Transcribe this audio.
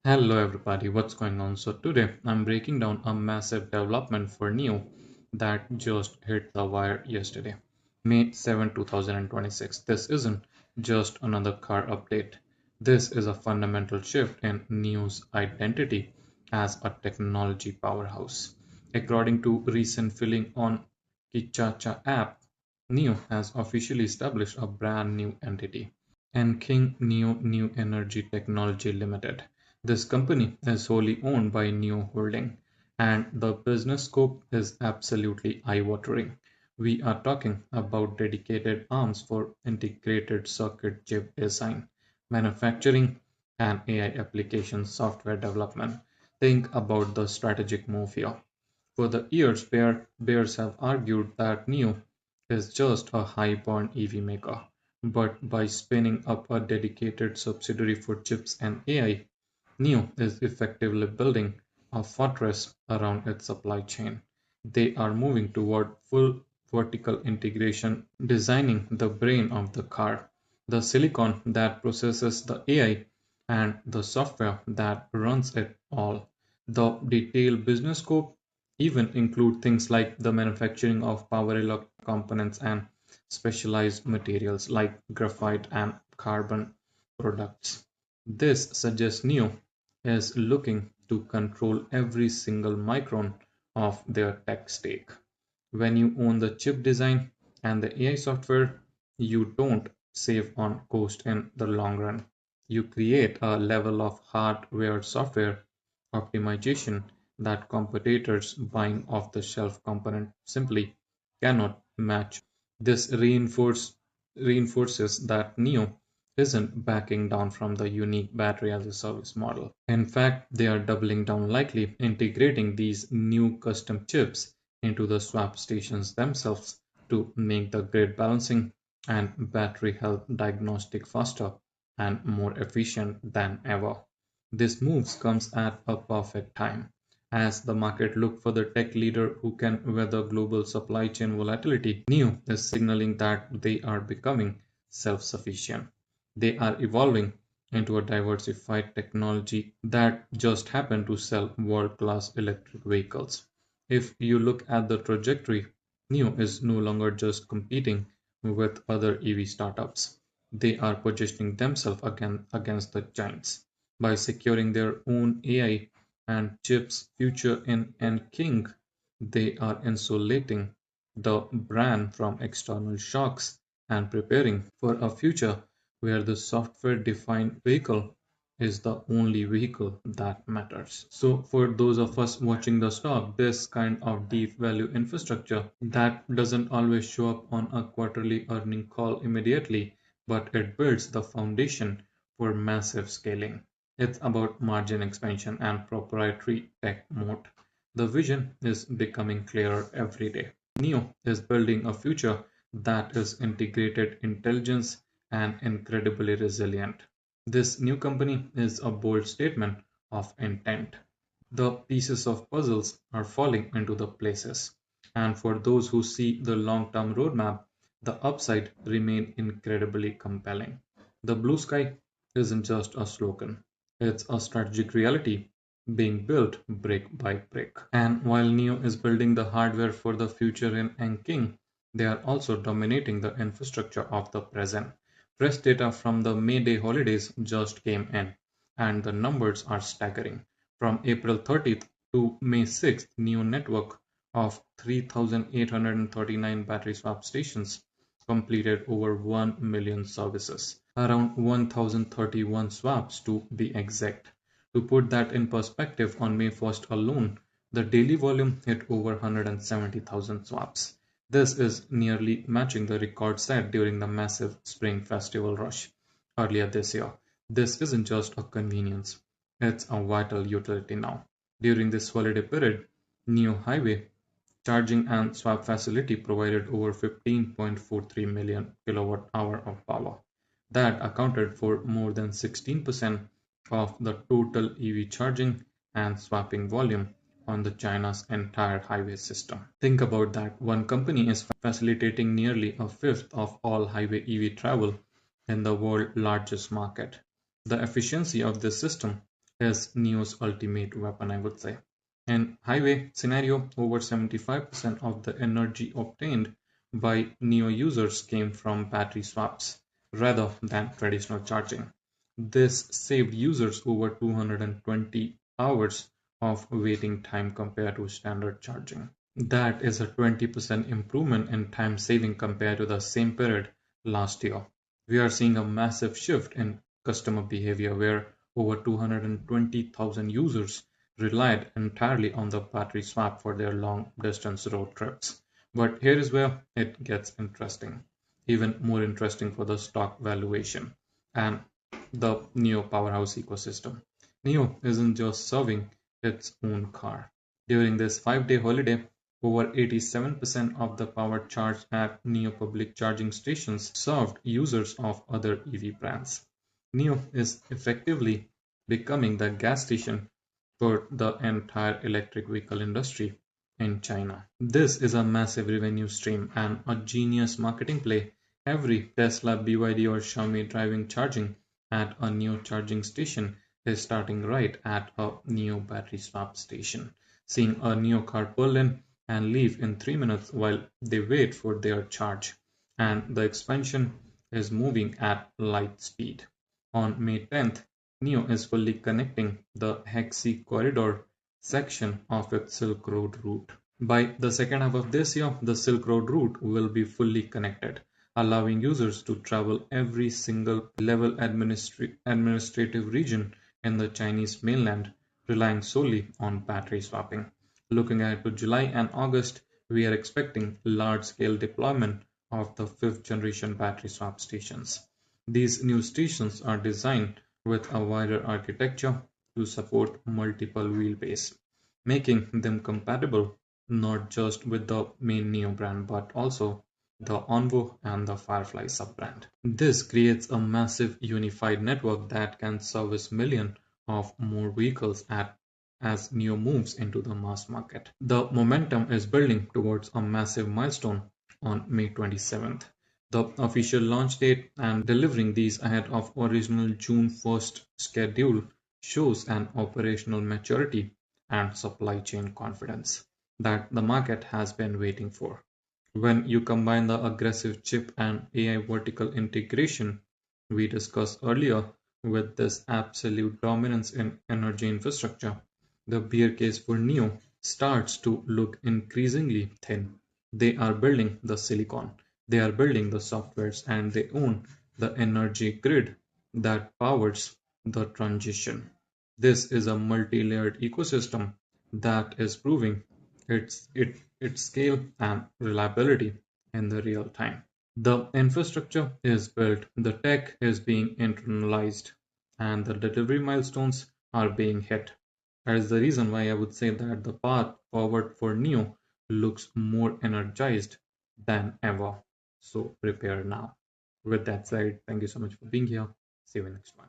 Hello everybody, what's going on? So today I'm breaking down a massive development for NIO that just hit the wire yesterday, May 7, 2026. This isn't just another car update. This is a fundamental shift in NIO's identity as a technology powerhouse. According to recent filling on Kichacha app, NIO has officially established a brand new entity, King NIO New Energy Technology Limited. This company is wholly owned by NIO Holding, and the business scope is absolutely eye-watering. We are talking about dedicated arms for integrated circuit chip design, manufacturing, and AI application software development. Think about the strategic move here. For the years, bears have argued that NIO is just a high-born EV maker, but by spinning up a dedicated subsidiary for chips and AI, NIO is effectively building a fortress around its supply chain. They are moving toward full vertical integration, designing the brain of the car, the silicon that processes the AI, and the software that runs it all. The detailed business scope even include things like the manufacturing of power electronic components and specialized materials like graphite and carbon products. This suggests NIO is looking to control every single micron of their tech stack. When you own the chip design and the AI software, you don't save on cost in the long run. You create a level of hardware software optimization that competitors buying off the shelf component simply cannot match. This reinforces that NIO isn't backing down from the unique battery as a service model. In fact, they are doubling down, likely integrating these new custom chips into the swap stations themselves to make the grid balancing and battery health diagnostic faster and more efficient than ever. This move comes at a perfect time as the market look for the tech leader who can weather global supply chain volatility. NIO is signaling that they are becoming self-sufficient. They are evolving into a diversified technology that just happen to sell world-class electric vehicles. If you look at the trajectory, NIO is no longer just competing with other EV startups. They are positioning themselves against the giants by securing their own AI and chips future in King. They are insulating the brand from external shocks and preparing for a future where the software defined vehicle is the only vehicle that matters. So, for those of us watching the stock, this kind of deep value infrastructure that doesn't always show up on a quarterly earning call immediately, but it builds the foundation for massive scaling. It's about margin expansion and proprietary tech moat. The vision is becoming clearer every day. NIO is building a future that is integrated intelligence and incredibly resilient. This new company is a bold statement of intent. The pieces of puzzles are falling into the places. And for those who see the long-term roadmap, the upside remain incredibly compelling. The blue sky isn't just a slogan. It's a strategic reality being built brick by brick. And while NIO is building the hardware for the future in Anking, they are also dominating the infrastructure of the present. Fresh data from the May Day holidays just came in, and the numbers are staggering. From April 30th to May 6th, NIO network of 3,839 battery swap stations completed over 1 million services, around 1,031 swaps to be exact. To put that in perspective, on May 1st alone, the daily volume hit over 170,000 swaps. This is nearly matching the record set during the massive spring festival rush earlier this year. This isn't just a convenience, it's a vital utility now. During this holiday period, Neo Highway charging and swap facility provided over 15.43 million kilowatt hour of power. That accounted for more than 16% of the total EV charging and swapping volume on the China's entire highway system. Think about that. One company is facilitating nearly a fifth of all highway EV travel in the world's largest market. The efficiency of this system is Nio's ultimate weapon, I would say. In highway scenario, over 75% of the energy obtained by Nio users came from battery swaps rather than traditional charging. This saved users over 220 hours of waiting time compared to standard charging. That is a 20% improvement in time saving compared to the same period last year. We are seeing a massive shift in customer behavior where over 220,000 users relied entirely on the battery swap for their long distance road trips. But here is where it gets interesting, even more interesting for the stock valuation and the Nio powerhouse ecosystem. Nio isn't just serving its own car. During this 5-day holiday, over 87% of the power charged at Nio public charging stations served users of other EV brands. Nio is effectively becoming the gas station for the entire electric vehicle industry in China. This is a massive revenue stream and a genius marketing play. Every Tesla, BYD, or Xiaomi driving charging at a Nio charging station is starting right at a Nio battery swap station, seeing a Nio car pull in and leave in 3 minutes while they wait for their charge. And the expansion is moving at light speed. On May 10th, Nio is fully connecting the Hexi corridor section of its Silk Road route. By the second half of this year, the Silk Road route will be fully connected, allowing users to travel every single level administrative region in the Chinese mainland, relying solely on battery swapping. Looking ahead to July and August, we are expecting large-scale deployment of the fifth generation battery swap stations. These new stations are designed with a wider architecture to support multiple wheelbase, making them compatible not just with the main Nio brand but also the Onvo and the Firefly sub-brand. This creates a massive unified network that can service millions of more vehicles as Nio moves into the mass market. The momentum is building towards a massive milestone on May 27th. The official launch date and delivering these ahead of original June 1st schedule shows an operational maturity and supply chain confidence that the market has been waiting for. When you combine the aggressive chip and AI vertical integration we discussed earlier with this absolute dominance in energy infrastructure, the bear case for Neo starts to look increasingly thin. They are building the silicon, they are building the softwares, and they own the energy grid that powers the transition. This is a multi-layered ecosystem that is proving its scale and reliability in the real time. The infrastructure is built, the tech is being internalized, and the delivery milestones are being hit. That is the reason why I would say that the path forward for Neo looks more energized than ever. So prepare now. With that said, thank you so much for being here. See you next one.